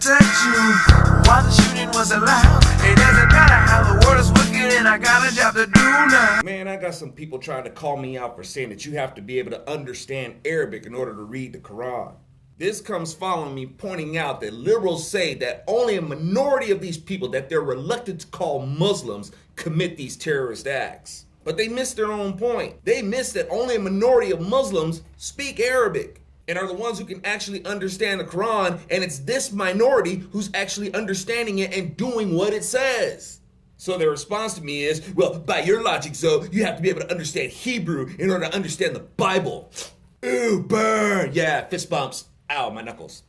protect you while the shooting was allowed. It doesn't matter how the world is wicked and I got a job to do now. Man, I got some people trying to call me out for saying that you have to be able to understand Arabic in order to read the Quran. This comes following me pointing out that liberals say that only a minority of these people that they're reluctant to call Muslims commit these terrorist acts. But they missed their own point. They missed that only a minority of Muslims speak Arabic and are the ones who can actually understand the Quran, and it's this minority who's actually understanding it and doing what it says. So their response to me is, well, by your logic, Zo, you have to be able to understand Hebrew in order to understand the Bible. Ooh, burn. Yeah, fist bumps. Ow, my knuckles.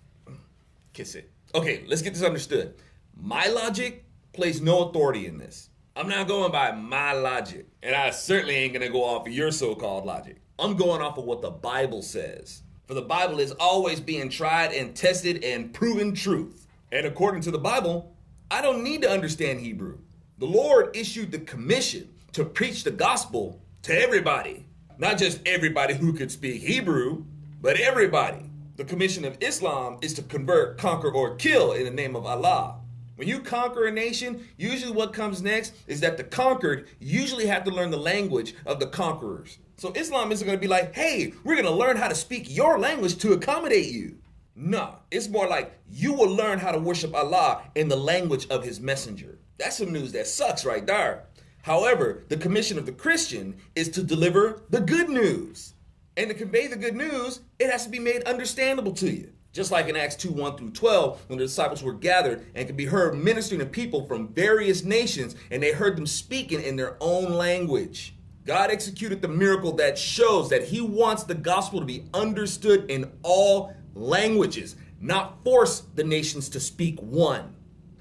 Kiss it. Okay, let's get this understood. My logic plays no authority in this. I'm not going by my logic, and I certainly ain't gonna go off of your so-called logic. I'm going off of what the Bible says. For the Bible is always being tried and tested and proven truth. And according to the Bible, I don't need to understand Hebrew. The Lord issued the commission to preach the gospel to everybody. Not just everybody who could speak Hebrew, but everybody. The commission of Islam is to convert, conquer, or kill in the name of Allah. When you conquer a nation, usually what comes next is that the conquered usually have to learn the language of the conquerors. So Islam isn't going to be like, hey, we're going to learn how to speak your language to accommodate you. No, it's more like you will learn how to worship Allah in the language of his messenger. That's some news that sucks right there. However, the commission of the Christian is to deliver the good news. And to convey the good news, it has to be made understandable to you. Just like in Acts 2:1-12, when the disciples were gathered and could be heard ministering to people from various nations, and they heard them speaking in their own language. God executed the miracle that shows that he wants the gospel to be understood in all languages, not force the nations to speak one.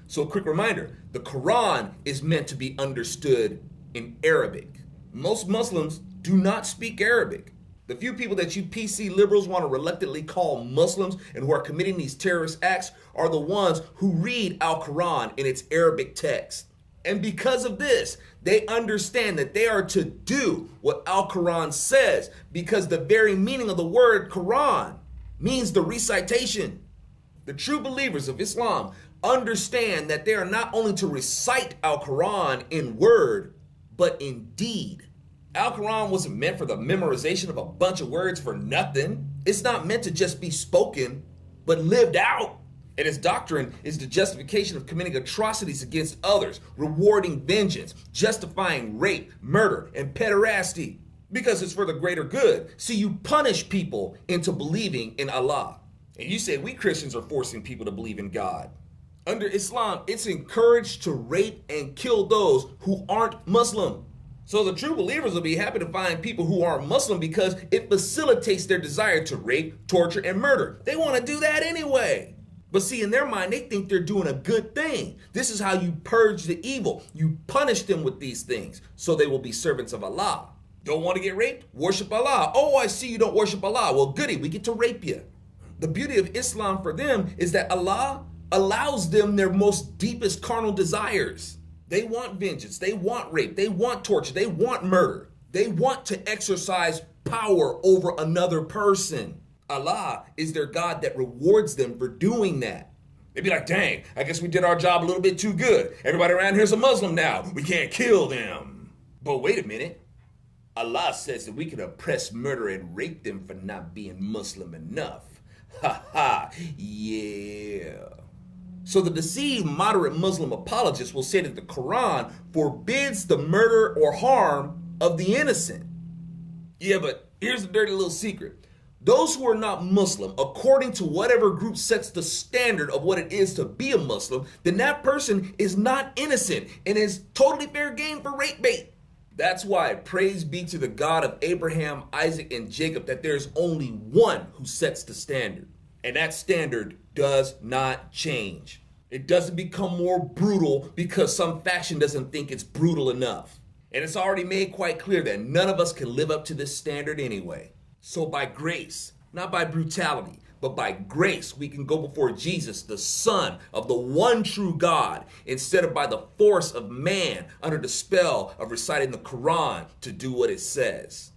So a quick reminder, the Quran is meant to be understood in Arabic. Most Muslims do not speak Arabic. The few people that you PC liberals want to reluctantly call Muslims and who are committing these terrorist acts are the ones who read Al-Quran in its Arabic text. And because of this, they understand that they are to do what Al-Quran says, because the very meaning of the word Quran means the recitation. The true believers of Islam understand that they are not only to recite Al-Quran in word, but in deed. Al-Quran wasn't meant for the memorization of a bunch of words for nothing. It's not meant to just be spoken, but lived out. And its doctrine is the justification of committing atrocities against others, rewarding vengeance, justifying rape, murder, and pederasty. Because it's for the greater good. See, you punish people into believing in Allah. And you say we Christians are forcing people to believe in God. Under Islam, it's encouraged to rape and kill those who aren't Muslim. So the true believers will be happy to find people who aren't Muslim because it facilitates their desire to rape, torture, and murder. They want to do that anyway. But see, in their mind, they think they're doing a good thing. This is how you purge the evil. You punish them with these things so they will be servants of Allah. Don't want to get raped? Worship Allah. Oh, I see you don't worship Allah. Well, goody, we get to rape you. The beauty of Islam for them is that Allah allows them their most deepest carnal desires. They want vengeance, they want rape, they want torture, they want murder. They want to exercise power over another person. Allah is their God that rewards them for doing that. They'd be like, dang, I guess we did our job a little bit too good. Everybody around here's a Muslim now. We can't kill them. But wait a minute. Allah says that we can oppress, murder, and rape them for not being Muslim enough. Ha ha, yeah. So the deceived moderate Muslim apologists will say that the Quran forbids the murder or harm of the innocent. Yeah, but here's a dirty little secret. Those who are not Muslim, according to whatever group sets the standard of what it is to be a Muslim, then that person is not innocent and is totally fair game for rape bait. That's why praise be to the God of Abraham, Isaac, and Jacob that there's only one who sets the standard. And that standard does not change. It doesn't become more brutal because some faction doesn't think it's brutal enough. And it's already made quite clear that none of us can live up to this standard anyway. So by grace, not by brutality, but by grace, we can go before Jesus, the Son of the one true God, instead of by the force of man under the spell of reciting the Quran to do what it says.